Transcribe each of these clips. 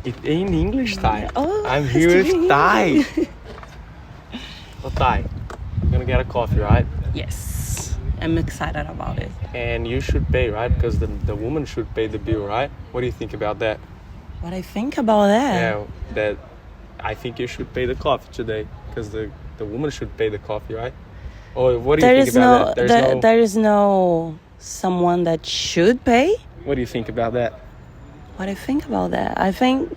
In English, Ty. Oh, I'm here with Ty. So, Ty, I'm gonna get a coffee, right? Yes, I'm excited about it. And you should pay, right? Because the woman should pay the bill, right? What do you think about that? What I think about that? Yeah, that I think you should pay the coffee today because the woman should pay the coffee, right? Or what do you think about that? There is no someone that should pay. What do you think about that? What I think about that? I think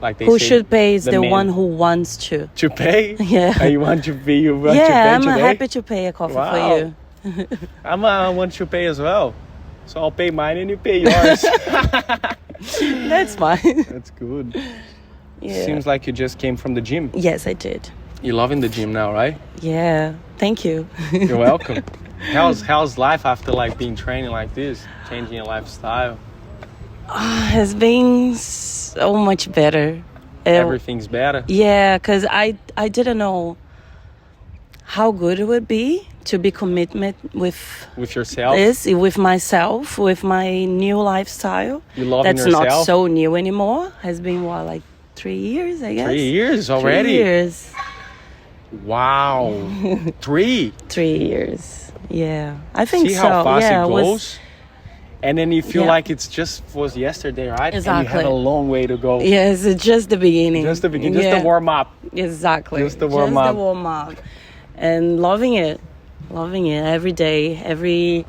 Like they who say, should pay is the man one who wants to. to pay. Yeah. And you want to pay? You want to Yeah, pay I'm today? happy to pay a coffee for you. I want to pay as well, so I'll pay mine and you pay yours. That's fine. That's good. Yeah. Seems like you just came from the gym. Yes, I did. You're loving the gym now, right? Yeah. Thank you. You're welcome. How's life after like being training like this, changing your lifestyle? Has been so much better. Everything's better. Yeah, because I didn't know how good it would be to be committed with yourself. With myself, with my new lifestyle. You loving That's yourself? not so new anymore. Has been what, like 3 years, I guess. 3 years already. 3 years. Wow. 3. 3 years. Yeah, I think See so. how fast yeah, it goes? And then you feel Yeah. like it's just was yesterday, right? Exactly. And you have a long way to go. Yes, it's just the beginning. Just the beginning, just Yeah. the warm up. Exactly. Just the warm up. And loving it every day,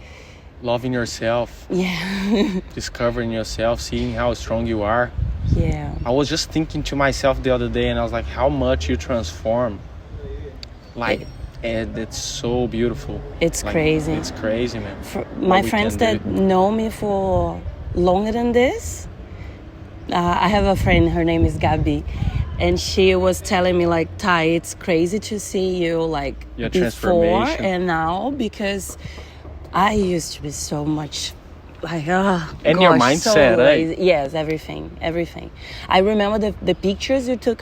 Loving yourself, yeah. discovering yourself, seeing how strong you are. Yeah. I was just thinking to myself the other day, and I was like, how much you transform. Like, it's so beautiful. It's Like, crazy. It's crazy, man. My we friends can that do. know me for longer than this, I have a friend, her name is Gabi, and she was telling me like, Ty, it's crazy to see you like Your before transformation. and now, because I used to be so much like, And your gosh, so mindset, lazy. right? Yes, everything. I remember the pictures you took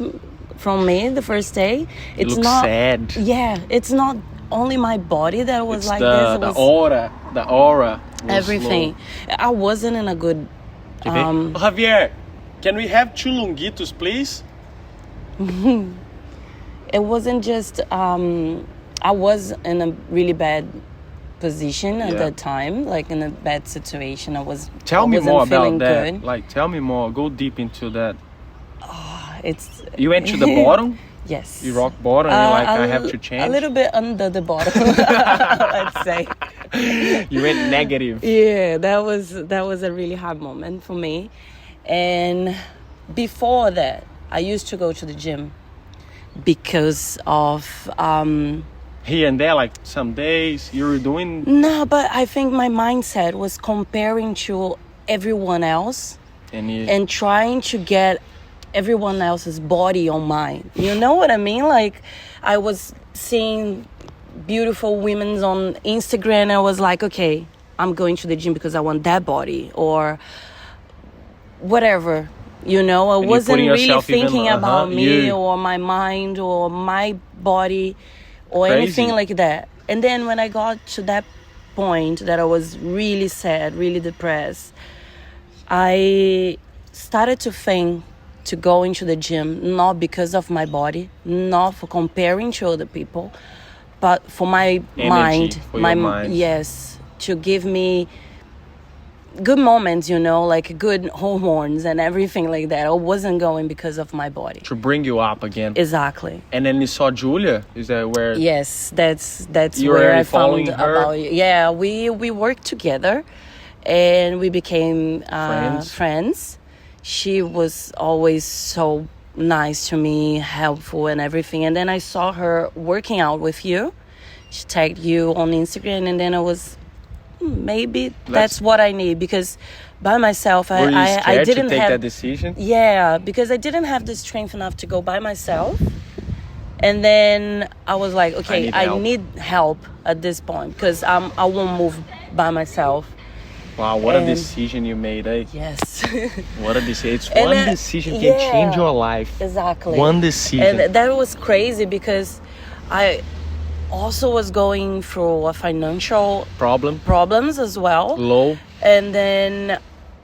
from me the first day. You It's look not sad. Yeah, it's not only my body that was It's like the, this. It the was aura. was everything. I wasn't in a good. low. Oh, Javier, can we have 2 longuitos, please? It wasn't just. I was in a really bad position at Yeah. that time, like in a bad situation. I Tell me wasn't more about feeling that. good. Like, tell me more. Go deep into that. It's You went to the bottom. yes. You rock bottom. And you're like, I have to change. A little bit under the bottom, let's say. You went negative. Yeah, that was a really hard moment for me. And before that, I used to go to the gym because of Here and there, like some days you were doing. no, but I think my mindset was comparing to everyone else and trying to get everyone else's body on mine. You know what I mean? Like, I was seeing beautiful women on Instagram and I was like, okay, I'm going to the gym because I want that body or whatever. You know, I And you're wasn't putting really yourself even, thinking about me you. or my mind or my body or Crazy. anything like that. And then when I got to that point that I was really sad, really depressed, I started to think to go into the gym, not because of my body, not for comparing to other people, but for my Energy, mind. for your mind. Yes, to give me good moments, you know, like good hormones and everything like that. I wasn't going because of my body. To bring you up again. Exactly. And then you saw Julia. Is that where? Yes, that's You where already I found following her? about you. Yeah, we worked together, and we became friends. She was always so nice to me, helpful and everything. And then I saw her working out with you. She tagged you on Instagram, and then I was maybe that's what I need, because by myself Were you I scared didn't to take have that decision? Yeah, because I didn't have the strength enough to go by myself. And then I was like, okay, I need help at this point, because I won't move by myself. Wow, what a decision you made, eh? Yes. What a decision. It's And, one decision can change your life. Exactly. One decision. And that was crazy, because I also was going through a financial Problem? problems as well. Low? And then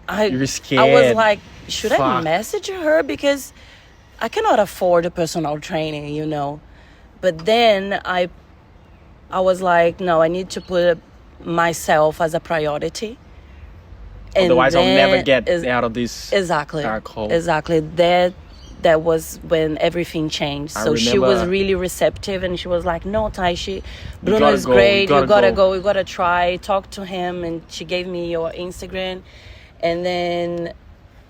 You're I scared. was like should I message her? Because I cannot afford a personal training, you know. But then I was like, no, I need to put myself as a priority. And otherwise, I'll never get out of this dark hole. Exactly. That was when everything changed. So she was really receptive, and she was like, no, Taishi, Bruno is great. You gotta go. You gotta try. Talk to him. And she gave me your Instagram. And then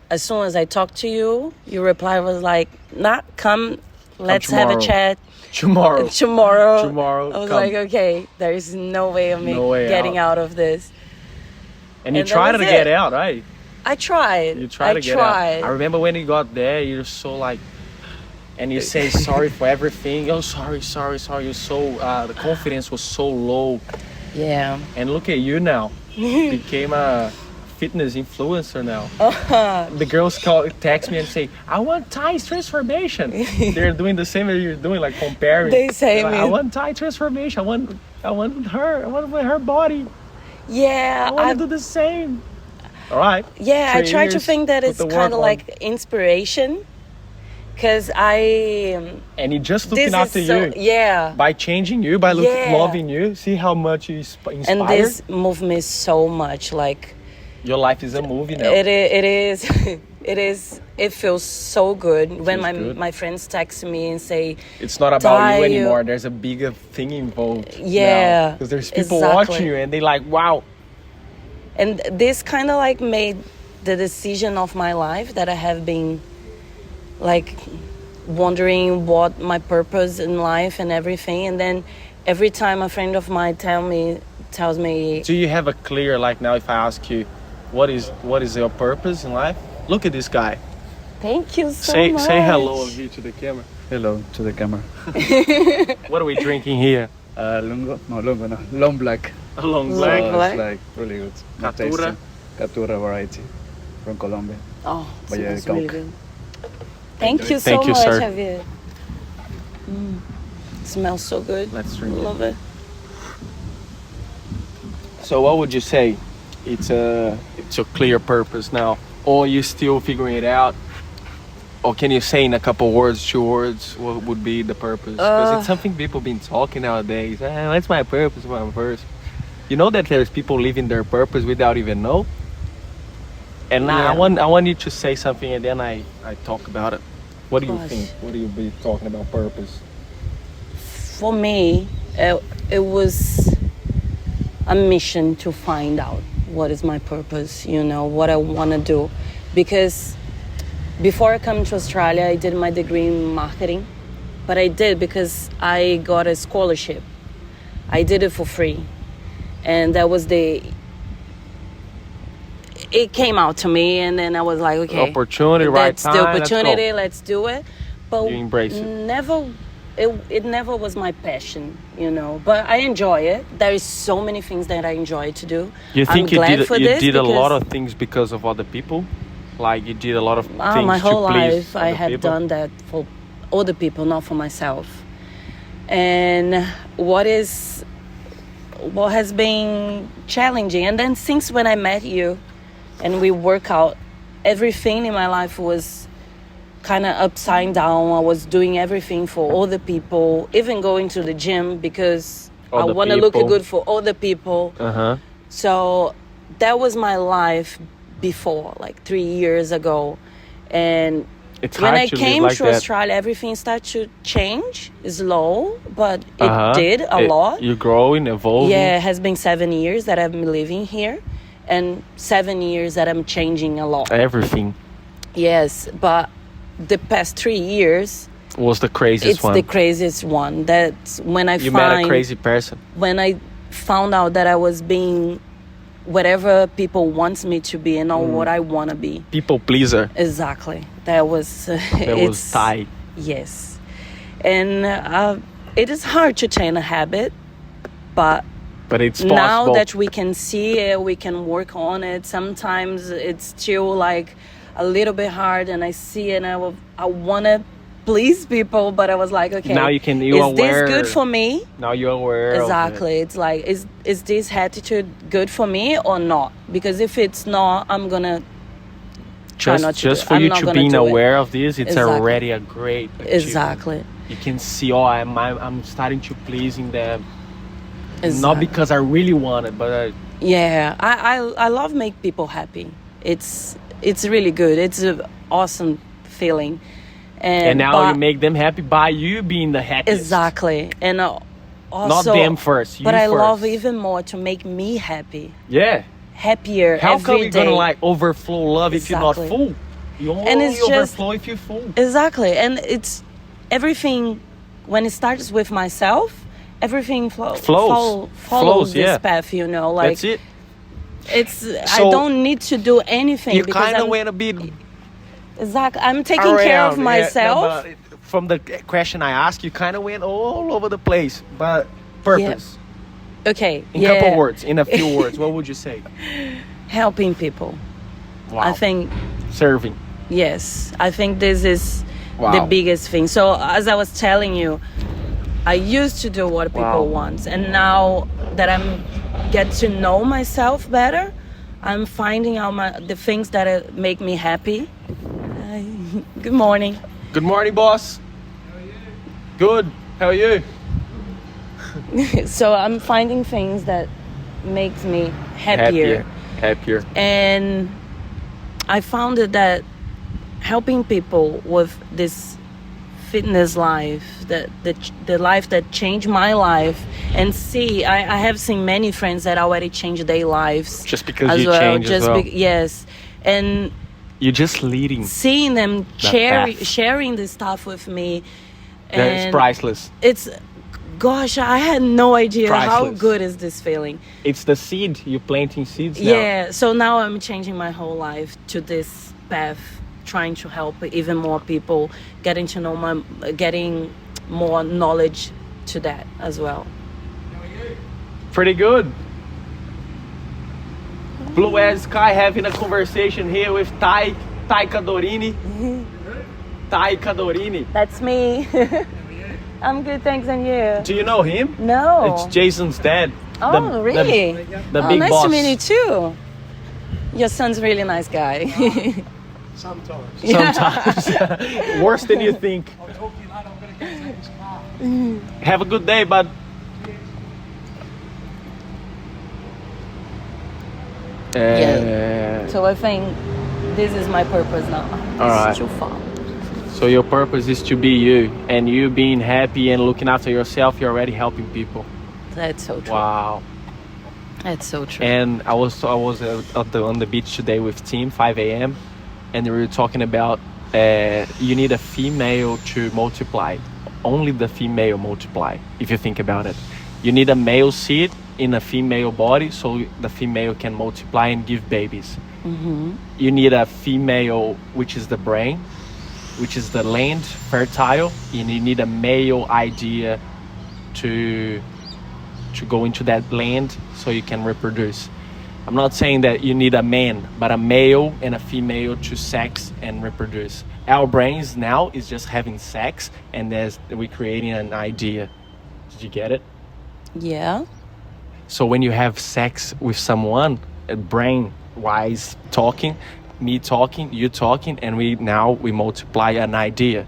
as soon as I talked to you, your reply was like, nah, come, let's have a chat. Tomorrow. I was like, okay, there is no way of me getting out of this. And you tried to get out, right? I tried. You tried to get out. I remember when you got there, you're so like, and you say sorry for everything. Oh, sorry. You're so, the confidence was so low. Yeah. And look at you now. Became a fitness influencer now. The girls text me and say, I want Thai's transformation. They're doing the same as you're doing, like comparing. They say like, I want Thai transformation. I want her body. Yeah. I want to do the same. All right. Yeah, I try to think that it's kind of like inspiration. Because and he just looking after you. Yeah. By changing you, by loving you. See how much you inspire. And this moved me so much. Like, your life is a movie now. It is. It is. It feels so good when my friends text me and say, it's not about you anymore. There's a bigger thing involved. Yeah. Because there's people watching you and they like, wow. And this kind of like made the decision of my life that I have been like wondering what my purpose in life and everything. And then every time a friend of mine tells me, do you have a clear, like now if I ask you, what is your purpose in life? Look at this guy. Thank you so much. Say hello of you to the camera. Hello to the camera. What are we drinking here? Long black. A long black. It's like really good. Caturra. Caturra variety from Colombia. Oh, smells really good. Thank you so much, sir. Javier. Smells so good. Let's drink Love it. So what would you say? It's a clear purpose now, or you still figuring it out? Or can you say in a couple words, 2 words, what would be the purpose? Because it's something people been talking nowadays. What's my purpose? My purpose. You know that there's people living their purpose without even know. And I want you to say something, and then I talk about it. What do you think? What do you be talking about purpose? For me, it was a mission to find out what is my purpose, you know, what I want to do. Because before I come to Australia, I did my degree in marketing, but I did because I got a scholarship. I did it for free. And that was it came out to me, and then I was like, okay. Opportunity, right time, that's the opportunity, let's do it. But you embrace it. It never was my passion, you know. But I enjoy it. There is so many things that I enjoy to do. You think you did a lot of things because of other people? Like you did a lot of things my whole to please life I have done that for other people, not for myself. And what has been challenging, and then since when I met you and we work out, everything in my life was kind of upside down. I was doing everything for other people, even going to the gym because I want to look good for other people. So that was my life before, like 3 years ago. And when I came to Australia, everything started to change. Slow, but it did a lot. You're growing, evolving. Yeah, it has been 7 years that I've been living here, and 7 years that I'm changing a lot. Everything. Yes, but the past 3 years was the craziest one. It's the craziest one. That's when I met a crazy person. When I found out that I was being whatever people wants me to be and not what I want to be. People pleaser. Exactly. That was Thai. Yes. And it is hard to change a habit, but it's possible. Now that we can see it, we can work on it. Sometimes it's still like a little bit hard, and I see it and I want to please people, but I was like, okay, now is this good for me? Now you're aware. Exactly. It's like, is this attitude good for me or not? Because if it's not, I'm gonna try not to just do. for I'm you not to gonna being do it. aware of this, it's Exactly. already a great achievement. Exactly. You can see, oh, I'm starting to pleasing them. Not Exactly. because I really want it, but Yeah, I love make people happy. It's really good. It's an awesome feeling. and now but- you make them happy by you being the happiest. Exactly. And also, Not them first, you but I love first. even more to make me happy, Yeah. happier How come every you're day. gonna like overflow love if you're not Exactly. full? You only And it's just- overflow if you're full. Exactly. And it's everything, when it starts with myself, everything follows Flows, this yeah. path, you know, like That's it. it's So, I don't need to do anything You because kind of I'm, went a bit exactly, I'm taking care of around, yeah. myself. No, but from the question I asked, you kind of went all over the place. But purpose. Okay, In a couple words, in a few words, what would you say? helping people. Wow. I think Serving. yes, I think this is Wow. the biggest thing. So as I was telling you, I used to do what people Wow. want, and now that I'm get to know myself better, I'm finding out the things that make me happy. Hi. Good morning. Good morning, boss. How are you? Good. How are you? So I'm finding things that makes me happier. Happier. And I found it that helping people with this fitness life, the life that changed my life, and see, I have seen many friends that already changed their lives Just because as you well. change as well. Yes, and You're just leading. seeing them path. sharing this stuff with me, It's and priceless. it's, gosh, I had no idea how Priceless. good is this feeling. It's the seed. You're planting seeds now. Yeah, so now I'm changing my whole life to this path, trying to help even more people, getting to know getting more knowledge to that as well. Pretty good. Blue as Sky having a conversation here with Taika Dorini. Taika Dorini. That's me. I'm good, thanks, and you? Do you know him? No. It's Jason's dad. Oh, really? The Oh, big nice boss. to meet you too. Your son's a really nice guy. Sometimes. Sometimes. Worse than you think. I told you that I'm going to get in this car. Have a good day, bud. Yeah. So I think this is my purpose now. All right. It's too far. So your purpose is to be you, and you being happy and looking after yourself, you're already helping people. That's so true. Wow. That's so true. And I was on the beach today with team 5 a.m. and we were talking about you need a female to multiply. Only the female multiply. If you think about it, you need a male seed in a female body so the female can multiply and give babies. Mm-hmm. You need a female, which is the brain, which is the land fertile, and you need a male idea to go into that land so you can reproduce. I'm not saying that you need a man, but a male and a female to sex and reproduce. Our brains now is just having sex, and we're creating an idea. Did you get it? Yeah. So when you have sex with someone, brain-wise talking, me talking, you talking, and we multiply an idea.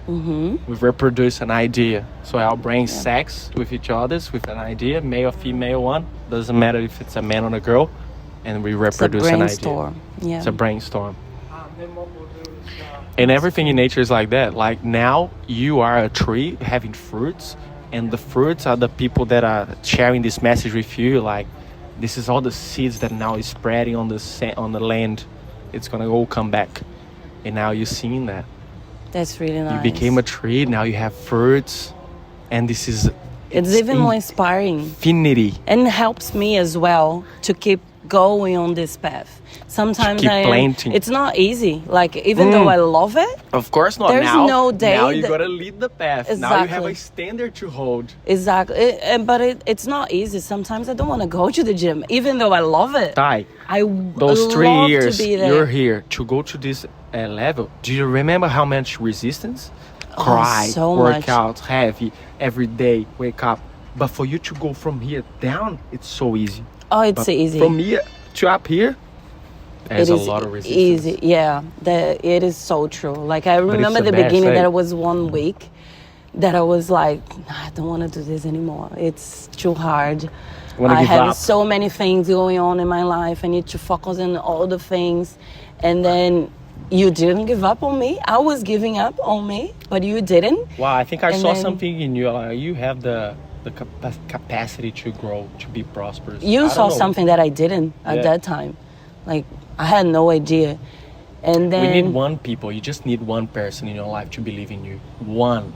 Mm-hmm. We reproduce an idea. So our brains sex with each other's with an idea, male or female one. Doesn't matter if it's a man or a girl, and we reproduce an idea. brainstorm. Yeah. It's a brainstorm. Then what we'll do is And everything in nature is like that. Like now you are a tree having fruits, and the fruits are the people that are sharing this message with you. Like this is all the seeds that now is spreading on the land. It's gonna all come back, and now you're seeing that. That's really nice. You became a tree. Now you have fruits, and this is. It's even more inspiring. Infinity. And helps me as well to keep going on this path. Sometimes Keep planting. it's not easy. Like even though I love it, Of course not. There's now. no day Now you that- gotta lead the path. Now you have Exactly. a standard to hold. exactly. But it's not easy. Sometimes I don't want to go to the gym, even though I love it. Tai, I those 3 love years to be there. you're here to go to this level. Do you remember how much resistance? Cry, so work much. out, heavy every day, wake up. But for you to go from here down, it's so easy. Oh, it's But easy. From here to up here, There's it a is lot of resistance. easy. Yeah, it is so true. Like I it's remember the the best, beginning eh? there was 1 week that I was like, "Nah, I don't want to do this anymore. It's too hard. Wanna I give have up. so many things going on in my life. I need to focus on all the things." And then you didn't give up on me. I was giving up on me, but you didn't. Wow, I think I And saw then- something in you. Like, you have the capacity to grow, to be prosperous. I You don't saw know. something that I didn't at Yeah. that time. Like I had no idea. And then We need one people. You just need one person in your life to believe in you. One.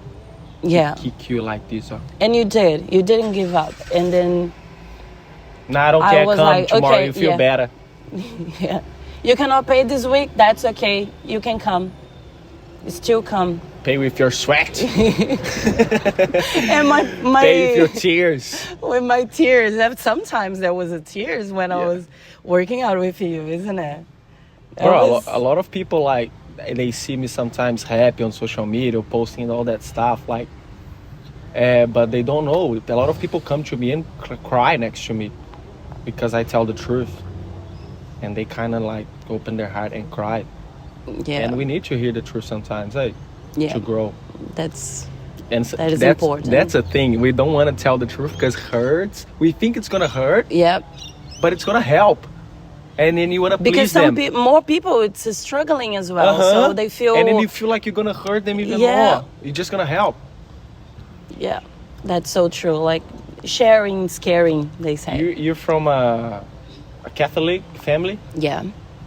yeah. Kick you like this. And you did. You didn't give up. And then Nah, I don't I care. was Come like, tomorrow. okay, You feel yeah. better. yeah. You cannot pay this week. That's okay. You can come. Still come. Pay with your sweat. And my Pay with your tears. with my tears. Sometimes there was a tears when I Yeah. was working out with you, isn't it? It Bro, was- a lot of people like they see me sometimes happy on social media, posting all that stuff, like, but they don't know. A lot of people come to me and cry next to me because I tell the truth, and they kind of like open their heart and cry. yeah. And we need to hear the truth sometimes, hey, Yeah. to grow. That's And That is that's important. That's a thing. We don't want to tell the truth because hurts. We think it's gonna hurt, yeah. but it's gonna help. And then you wanna Because please them. more people it's struggling as well, so they feel And then you feel like you're gonna hurt them even Yeah. more. You're just gonna help. yeah. That's so true. Like sharing is caring, they say. You're from a Catholic family, yeah.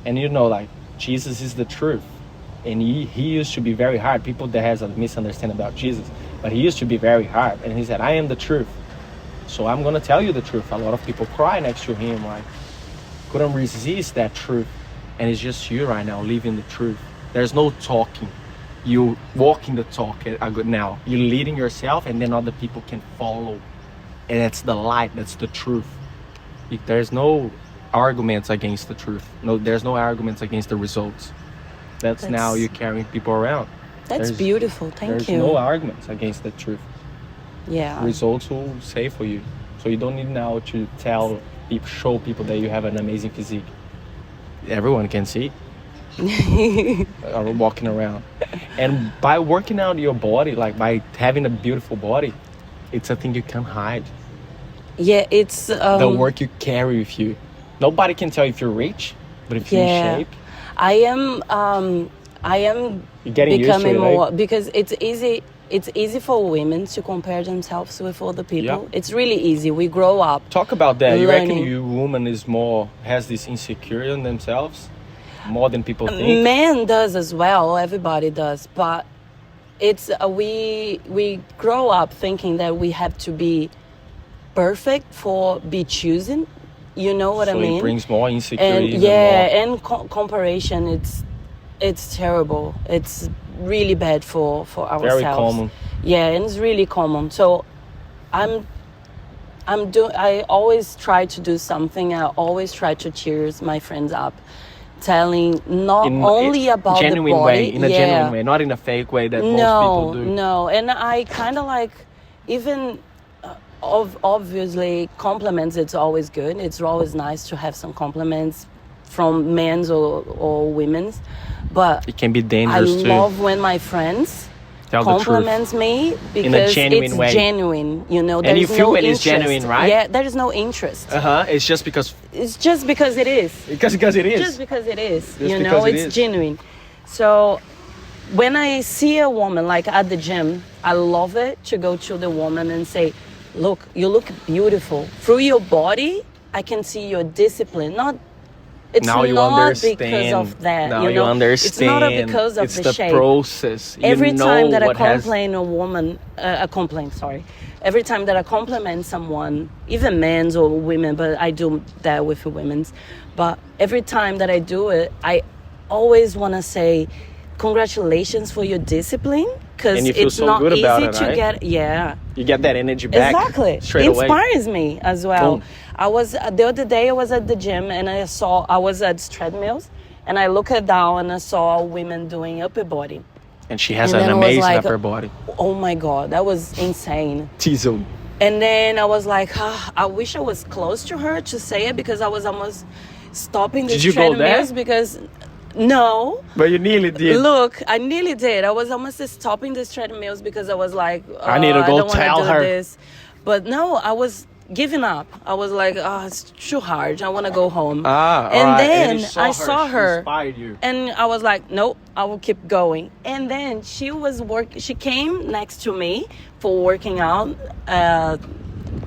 and you know, like, Jesus is the truth. And he used to be very hard. People that has a misunderstanding about Jesus, but he used to be very hard. And he said, I am the truth. So I'm gonna tell you the truth. A lot of people cry next to him, like, couldn't resist that truth. And it's just you right now living the truth. There's no talking. You walking the talk now. You're leading yourself, and then other people can follow. And that's the light. That's the truth. There's no arguments against the truth. No, there's no arguments against the results. That's now you're carrying people around. That's There's- beautiful. Thank There's you. no arguments against the truth. yeah. Results will say for you. So you don't need now to show people that you have an amazing physique. Everyone can see. Are walking around. And by working out your body, like by having a beautiful body, it's a thing you can't hide. Yeah, it's The work you carry with you. Nobody can tell if you're rich, but if you're in yeah. shape, I am you're getting used to becoming it, more right? because it's easy for women to compare themselves with other people. Yeah. It's really easy. We grow up. Talk about that. You reckon learning. you woman has this insecurity in themselves more than people think? Man does as well. Everybody does, but it's we grow up thinking that we have to be perfect for be chosen. You know what I So mean? it brings more insecurity. And yeah, and comparison, it's terrible. It's really bad for ourselves. Very common. Yeah, and it's really common. So I always try to do something. I always try to cheer my friends up, telling not only about genuine the body, way, in a genuine way, not in a fake way that most people do. No, and I kind of like even. Obviously, compliments, it's always good. It's always nice to have some compliments from men's or women's. But It can be I dangerous too. love when my friends Tell the truth. compliments me because genuine it's way. genuine. You know, And you there's feel no it is interest. genuine, right? Yeah, there is no interest. It's just because It's just because it is. it is. Just because it is. Just You because know, it it's is. genuine. So when I see a woman like at the gym, I love it to go to the woman and say, look, you look beautiful. Through your body, I can see your discipline. It's Now you not understand. because of that. Now you know? understand. It's not because of it's the the shape. process. You Every know time that I what has- complain every time that I compliment someone, even men's or women, but I do that with women's, but every time that I do it, I always want to say, congratulations for your discipline, because And you feel it's so not good easy about it, to right? get, yeah. You get that energy back Exactly. straight It away. inspires me as well. Boom. I was the other day I was at the gym and I was at treadmills and I looked down and I saw women doing upper body. And she has And an then I was amazing like, upper body. Oh my God, that was insane. Teasel. And then I was like, I wish I was close to her to say it because I was almost stopping the Did you go there? treadmills because no. But you nearly did. Look, I nearly did. I was almost stopping these treadmills because I was like, I need to go I don't tell wanna do her. this. But no, I was giving up. I was like, it's too hard. I want to go home. And then you I saw She her, inspired you. and I was like, nope, I will keep going. And then she came next to me for working out,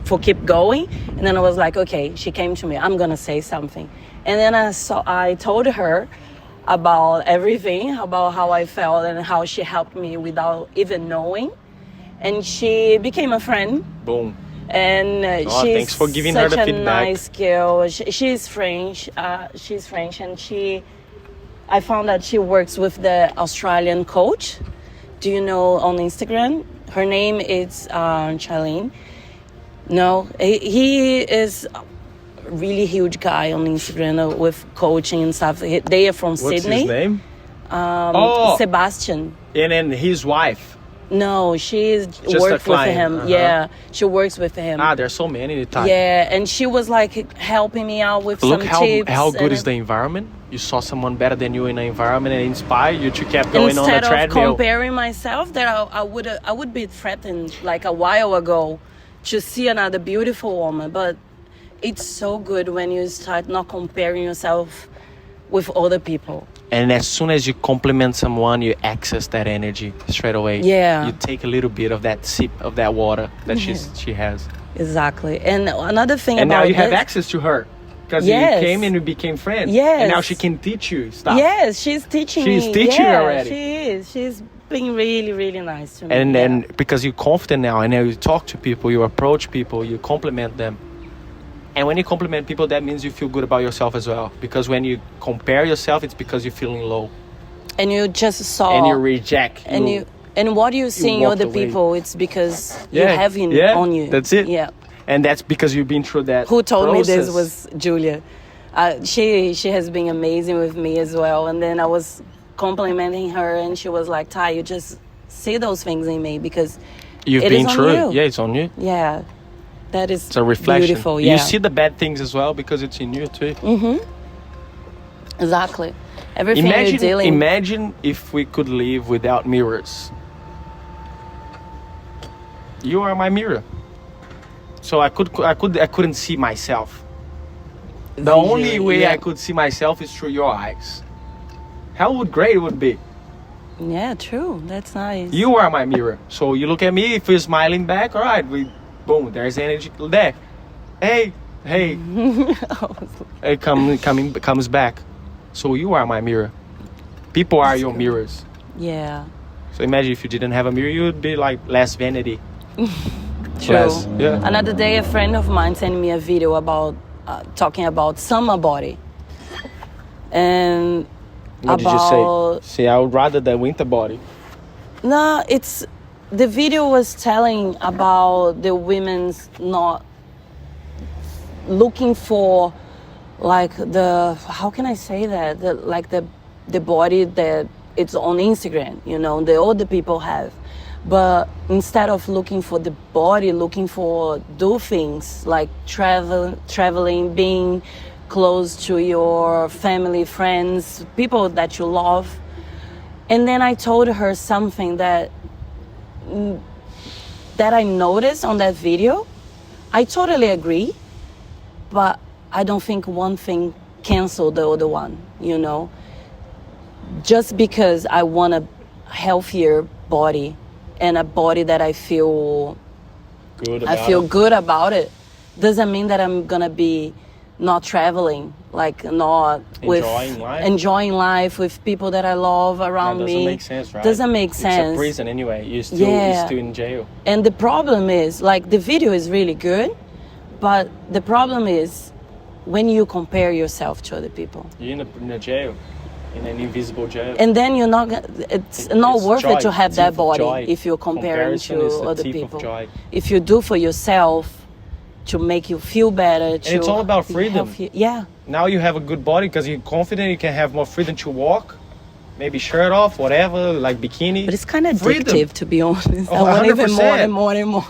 for keep going. And then I was like, okay, she came to me. I'm gonna say something. And then I told her about everything, about how I felt and how she helped me without even knowing. And she became a friend. Boom. And she's thanks for giving her such the a feedback. nice girl. She's French. She's French, and I found that she works with the Australian coach. Do you know on Instagram? Her name is Charlene. No, he is a really huge guy on Instagram with coaching and stuff. They are from What's Sydney. his name? Sebastian. And then his wife. No, she's Just a worked with client, him. Yeah, she works with him. There's so many times. Yeah, and she was like helping me out with Look some how tips. good and is the environment. You saw someone better than you in the environment and inspired you to keep going on the instead of treadmill. comparing myself, that I would be threatened like a while ago to see another beautiful woman. But it's so good when you start not comparing yourself with other people. And as soon as you compliment someone, you access that energy straight away. Yeah. You take a little bit of that sip of that water that she has. Exactly. And another thing And about now you have this- access to her. Because Yes. you came and you became friends. Yes. And now she can teach you stuff. Yes, she's teaching me. She's teaching yeah, already. She is. She's being really, really nice to me. And yeah. then because you're confident now, and now you talk to people, you approach people, you compliment them. And when you compliment people, that means you feel good about yourself as well. Because when you compare yourself, it's because you're feeling low. And you just saw. And you reject. And what you see in walked other away. people, it's because you have it on you. That's it. Yeah. And that's because you've been through that. Who told me this process. was Julia. She has been amazing with me as well. And then I was complimenting her, and she was like, "Ty, you just see those things in me because You've it been is on through you." it. Yeah, it's on you. Yeah, that is It's a reflection. beautiful. Yeah, You see the bad things as well because it's in you too. exactly. Everything you're dealing. Imagine if we could live without mirrors. You are my mirror. So I couldn't see myself. The only way I could see myself is through your eyes. How great it would be. Yeah, true. That's nice. You are my mirror. So you look at me, if you're smiling back, all right, boom, there's energy there. Hey, it comes back. So you are my mirror. People are your mirrors. Yeah. So imagine if you didn't have a mirror, you would be like less vanity. True. Yeah. Another day, a friend of mine sent me a video about talking about summer body. And What did you say? See, I would rather the winter body. No, the video was telling about the women's not looking for like how can I say that? The body that it's on Instagram, the older people have. But instead of looking for the body, looking for do things like traveling, being close to your family, friends, people that you love. And then I told her something that I noticed on that video. I totally agree, but I don't think one thing canceled the other one, Just because I want a healthier body and a body that I feel good about it, doesn't mean that I'm gonna be not traveling, like not enjoying life with people that I love around me. Doesn't make sense, right? Doesn't make sense. It's a prison anyway. You're still in jail. And the problem is, like, the video is really good, but the problem is when you compare yourself to other people. You're in a jail, in an invisible jail. And then you're not. It's not worth joy. it to have It's that of body joy. if you're comparing Comparison is to the other thief of people. joy. If you do for yourself to make you feel better, And it's all about freedom. Yeah. Now you have a good body because you're confident. You can have more freedom to walk, maybe shirt off, whatever, like bikini. But it's kind of Freedom. addictive, to be honest. Oh, I want even more 100%. and more and more.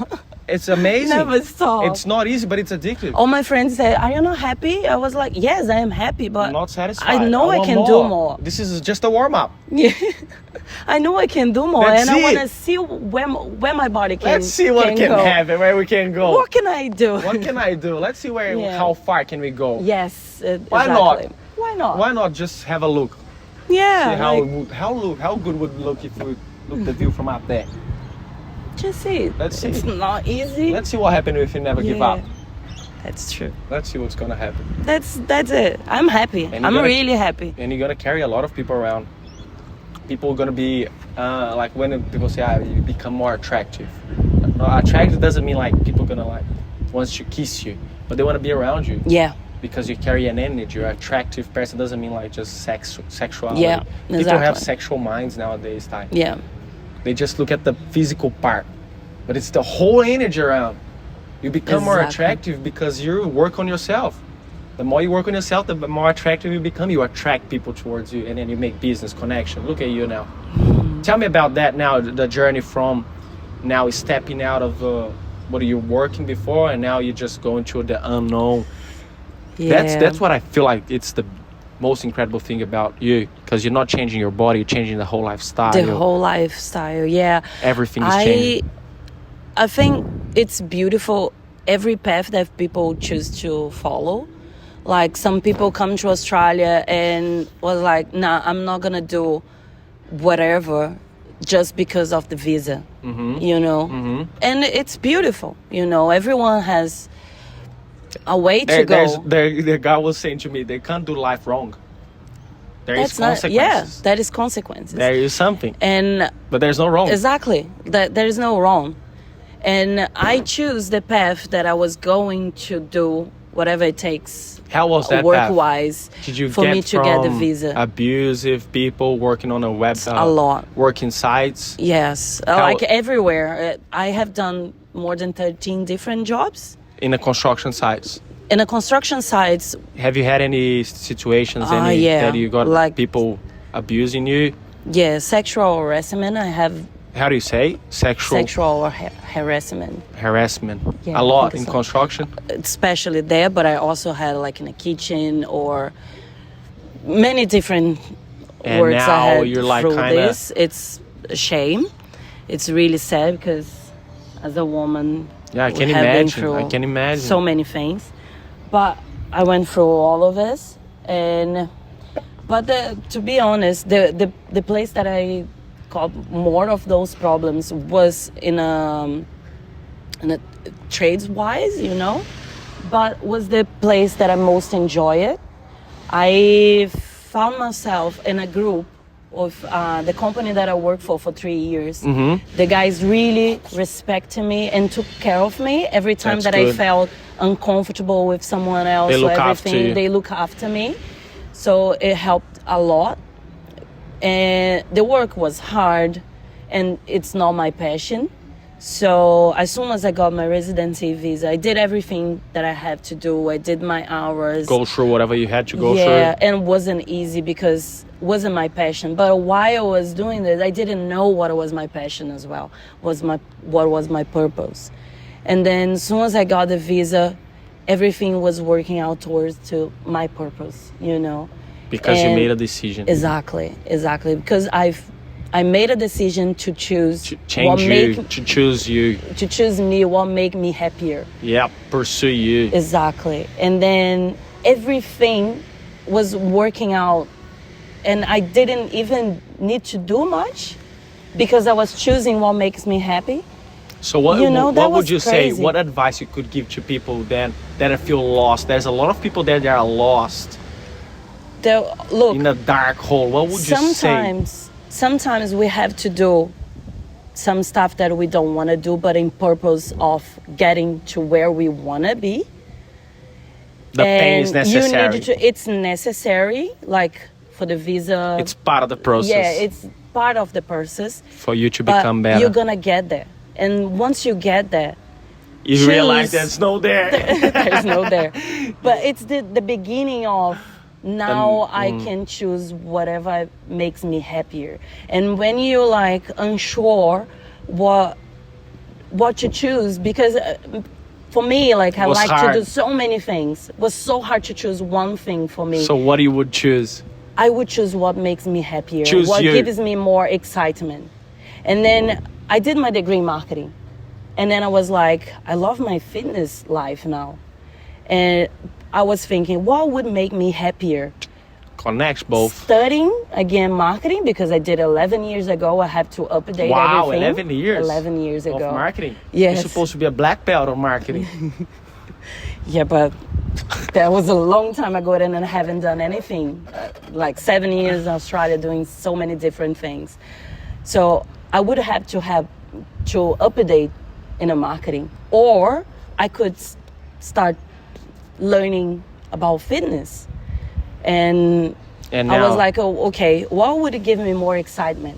It's amazing. Never stop. It's not easy, but it's addictive. All my friends said, "Are you not happy?" I was like, "Yes, I am happy, but I'm not satisfied. I know I want can do more." This is just a warm up. Yeah, I know I can do more, That's and I it. want to see where my body can. Let's see what can go. happen, where we can go. What can I do? What can I do? Let's see where, Yeah. how far can we go. Yes, Why not? exactly. Why not? Why not just have a look? Yeah, See how like, it would, how good would it look if we looked the view from up there. just see. Let's see. It's not easy. Let's see what happens if you never give Yeah. up. That's true. Let's see what's gonna happen. That's it. I'm happy. And I'm you're gonna- really happy. And you're gonna carry a lot of people around. People are gonna be like when people say you become more attractive. No, attractive doesn't mean like people gonna like wants to kiss you, but they want to be around you Yeah. because you carry an energy. You're an attractive person. Doesn't mean like just sexuality. Yeah, People have exactly. sexual minds nowadays. Time. Yeah. They just look at the physical part, but it's the whole energy around. You become more Exactly. attractive because you work on yourself. The more you work on yourself, the more attractive you become. You attract people towards you, and then you make business connection. Look at you now. Tell me about that now, the journey from now stepping out of what you were working before, and now you're just going to the unknown. Yeah. That's what I feel like it's the most incredible thing about you, because you're not changing your body, you're changing the whole lifestyle. The whole lifestyle. Yeah. Everything is changing. I think it's beautiful every path that people choose to follow. Like some people come to Australia and was like, nah, I'm not gonna do whatever just because of the visa. You know? And it's beautiful, you know, everyone has a way to go. The guy was saying to me, they can't do life wrong. There is consequences. Yeah, that is consequences. There is something, And but there's no wrong. exactly, that there is no wrong. And I choose the path that I was going to do whatever it takes. How was that work path? wise Did you for get me to get the from visa? abusive people working on a web A lot. working sites? Yes, like everywhere. I have done more than 13 different jobs. In the construction sites? In the construction sites, Have you had any situations yeah, that you got like- people abusing you? yeah, sexual harassment. I have How do you say? sexual harassment, harassment. Yeah, A I lot think in so. construction? especially there, but I also had like in the kitchen or many different And works now I had you're like through kinda- this. It's a shame. It's really sad because as a woman, Yeah, I we can have been imagine. through I can imagine. so many things. But I went through all of this, and but to be honest, the place that I got more of those problems was in a trades wise, you know, but was the place that I most enjoy it. I found myself in a group of the company that I worked for 3 years. The guys really respected me and took care of me every time That's that I good. felt uncomfortable with someone else They or look after everything. you. They look after me. So it helped a lot. And the work was hard and it's not my passion. So as soon as I got my residency visa, I did everything that I had to do. I did my hours. Go through whatever you had to go Yeah, through. and it wasn't easy because it wasn't my passion. But while I was doing this, I didn't know what was my passion as well. What was my purpose. And then as soon as I got the visa, everything was working out towards to my purpose, you know. Because you And- made a decision. Exactly. Because I made a decision to choose To change you, to choose you. to choose me, what make me happier. Yeah, pursue you. Exactly. And then everything was working out and I didn't even need to do much because I was choosing what makes me happy. So what, You know, that what would was you say? crazy. What advice you could give to people then that feel lost? There's a lot of people there that are lost Look, in a dark hole. What would you say? sometimes we have to do some stuff that we don't want to do, but in purpose of getting to where we want to be. The pain is necessary. You need to, it's necessary, like for the visa. It's part of the process. Yeah, it's part of the process. for you to But become better. you're gonna get there, and once you get there, You choose- realize there's no there. there's no there. But it's the beginning of now I can choose whatever makes me happier. And when you're like unsure what what to choose because for me, like I Was like hard. to do so many things. It was so hard to choose one thing for me. So what you would choose? I would choose what makes me happier, Choose what you. gives me more excitement. And then I did my degree in marketing. And then I was like, I love my fitness life now. And I was thinking, what would make me happier? Connects both. Studying again marketing because I did 11 years ago. I have to update Wow, everything. 11 years. 11 years Of ago. marketing. Yes. You're supposed to be a black belt on marketing. Yeah, but that was a long time ago and I haven't done anything. Like 7 years in Australia doing so many different things. So I would have to update in a marketing, or I could start learning about fitness. And I now- was like, oh, okay, what would give me more excitement?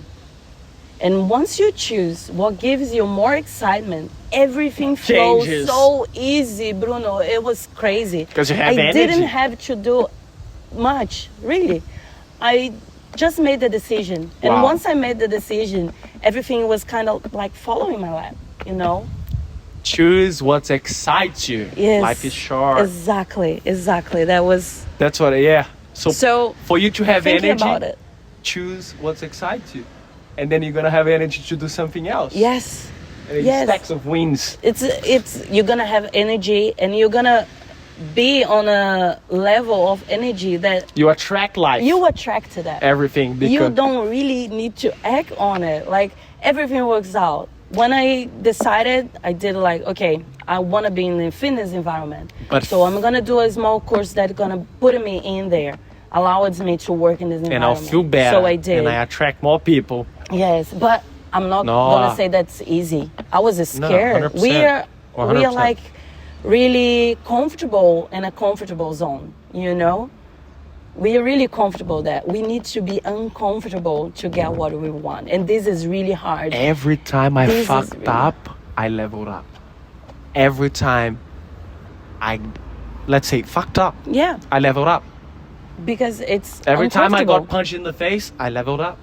And once you choose what gives you more excitement, everything flows Changes. so easy, Bruno. It was crazy. 'Cause you have I energy. didn't have to do much, really. I just made the decision. And Wow. once I made the decision, everything was kind of like following my lap, you know? Choose what excites you. Yes. Life is short. Exactly. That was That's what, yeah. So, so for you to have thinking energy, about it. choose what excites you. And then you're going to have energy to do something else. Yes. And yes. Stacks of wins. It's you're gonna have energy and you're gonna be on a level of energy that You attract life. you attract to that. Everything. Because You don't really need to act on it. Like everything works out. When I decided, I did like, okay, I want to be in the fitness environment. But- so I'm gonna do a small course that's gonna put me in there, allows me to work in this and environment. I'll feel better. So I did. And I attract more people. Yes, but I'm not No. gonna say that's easy. I was scared. 100%. We are 100%. like really comfortable in a comfortable zone, you know? We are really comfortable that we need to be uncomfortable to get what we want. And this is really hard. Every time I This is fucked really- up, I leveled up. Every time I, let's say, fucked up, Yeah, I leveled up. because it's Every time I uncomfortable. got punched in the face, I leveled up.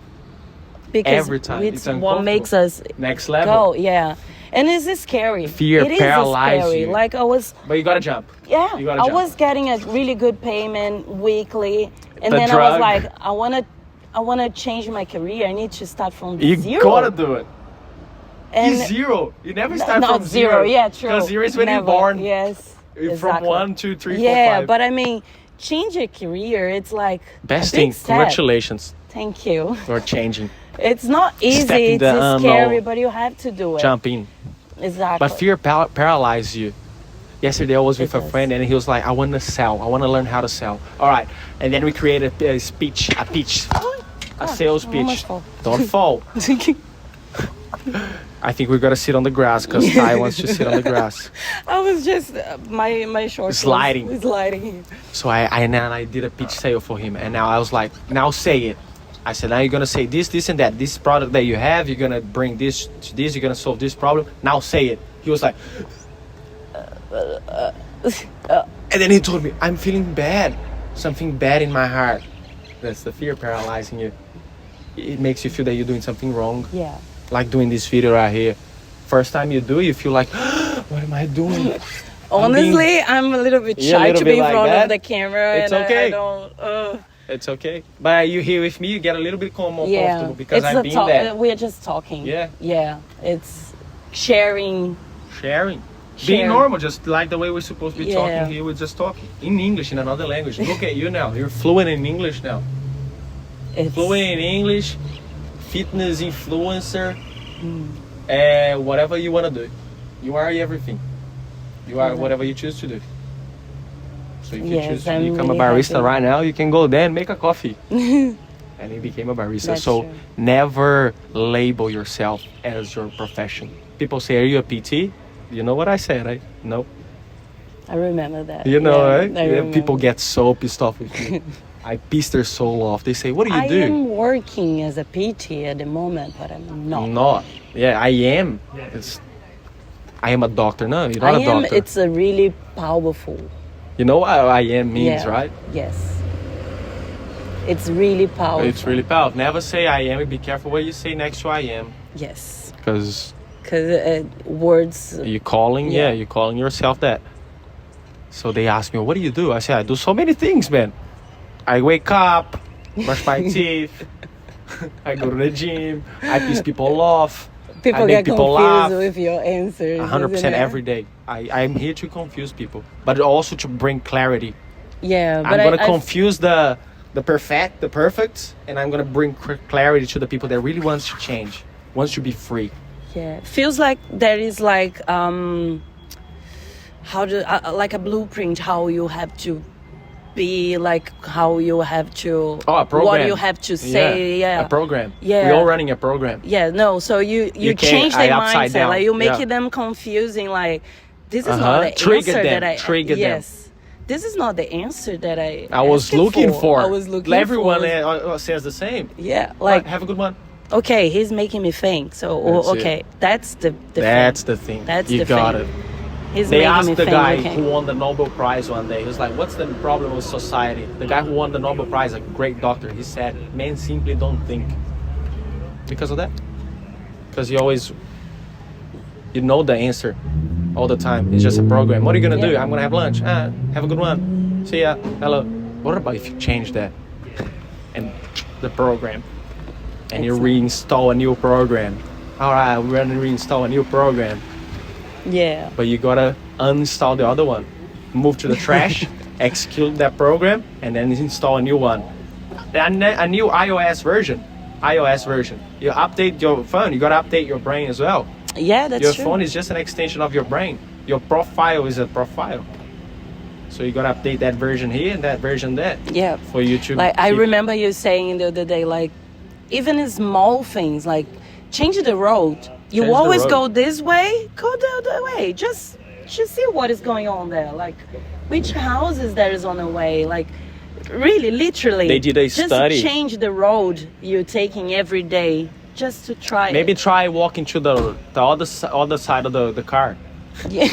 because every time. it's It's what uncomfortable. makes us Next level. go. Yeah, and it's scary. Fear it is paralyze scary. you. Like I was. But you gotta jump. Yeah, You gotta I jump. was getting a really good payment weekly, and The then I drug. was like, I wanna change my career. I need to start from You zero. gotta do it. and It's zero. You never start not from zero. Yeah, true. Because zero is when Never. you're born. Yes. From exactly. 1, 2, 3, 4, Yeah, 5. but I mean, change your career. It's like Best a big thing. step. Congratulations Thank you. for changing. It's not easy. Stepping It's the scary, unknown. but you have to do it. Jump in. Exactly. But fear paralyzes you. Yesterday I was with It a does. friend and he was like, I want to sell. I want to learn how to sell. All right. And then we created a pitch, a sales I almost pitch. fall. Don't fall. I think we got to sit on the grass because Ty wants to sit on the grass. I was just my shorts Sliding. was sliding. So I did a pitch sale for him. And now I was like, now say it. I said, now you're going to say this, this, and that. This product that you have, you're going to bring this to this. You're going to solve this problem. Now say it. He was like, and then he told me, I'm feeling bad. Something bad in my heart. That's the fear paralyzing you. It makes you feel that you're doing something wrong. Yeah. Like doing this video right here. First time you do, you feel like, what am I doing? Honestly, I'm a little bit You're a shy little to be bit in like front that? of the camera. It's and okay. I don't. It's okay. But you here with me, you get a little bit more Yeah. comfortable because It's I've the been talk- there. We're just talking. Yeah. Yeah. It's sharing. Sharing. Sharing. Being normal, just like the way we're supposed to be Yeah. talking here, we're just talking. In English, in another language. Look at you now. You're fluent in English now. It's Fluent in English, fitness influencer, whatever you want to do. You are everything. You are whatever you choose to do. So if you Yes, choose to I'm become really a barista happy. right now, you can go there and make a coffee. And he became a barista. That's So true. never label yourself as your profession. People say, are you a PT? You know what I said, right? No. I remember that. You know, Yeah, right? I Yeah, remember. people get so pissed off with me. I piss their soul off. They say, what do you I do? am working as a PT at the moment, but I'm not. Not. Yeah, I am. I am a doctor. No, you're not I a am. doctor. It's a really powerful. You know what I am means, Yeah. right? Yes. It's really powerful. It's really powerful. Never say I am. Be careful what you say next to I am. Yes. Because because words. You're calling, Yeah. you're calling yourself that. So they ask me, what do you do? I say, I do so many things, man. I wake up, brush my teeth, I go to the gym, I piss people off, People I get make people confused laugh. with your answers. 100% isn't it? every day. I'm here to confuse people, but also to bring clarity. Yeah, but I'm gonna I confuse the perfect, and I'm gonna bring clarity to the people that really wants to change, wants to be free. Yeah, feels like there is like like a blueprint how you have to be, like how you have to A program. what you have to say. Yeah, A program. Yeah. We're all running a program. Yeah, no. So you You can't- change their upside mindset, down. like you make Yeah. them confusing. Like this is not the Trigger answer them, that I trigger them. Yes, this is not the answer that I was asked looking for. I was looking Everyone for. says the same. Yeah, like Have a good one. okay, he's making me think. So That's it. okay, that's the That's thing. the thing. That's you the got thing. it. He's They making asked me the think. guy Okay. who won the Nobel Prize one day. He was like, "What's the problem with society?" The guy who won the Nobel Prize, a great doctor, he said, "Men simply don't think." Because of that. Because you know the answer all the time. It's just a program. What are you gonna do? Yeah. I'm gonna have lunch. Have a good one. See ya. Hello. What about if you change that and the program, and you Exactly. reinstall a new program? All right, we're gonna reinstall a new program. Yeah. But you gotta uninstall the other one, move to the trash, execute that program, and then install a new one. A new iOS version. You update your phone, you gotta update your brain as well. Yeah, that's Your true. phone is just an extension of your brain. Your profile is a profile. So you gotta update that version here and that version there. Yeah. For you to Like I keep- remember you saying the other day, like even in small things, like change the road. You Change the always road. go this way, go the other way. Just see what is going on there. Like which houses there is on the way. Like really, literally. They did a just study. change the road you're taking every day, just to try. Maybe it. try walking to the other side of the car. Yeah.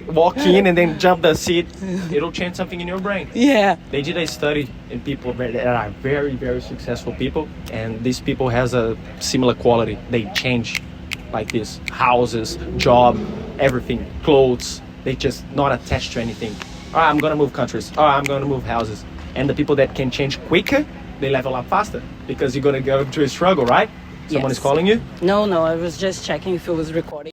Walk in and then jump the seat. It'll change something in your brain. Yeah. They did a study in people that are very, very successful people, and these people has a similar quality. They change like this: houses, job, everything, clothes. They just not attached to anything. All right, I'm gonna move countries. All right, I'm gonna move houses. And the people that can change quicker, they level up faster because you're gonna go to a struggle, right? Someone Yes. is calling you. No, I was just checking if it was recording.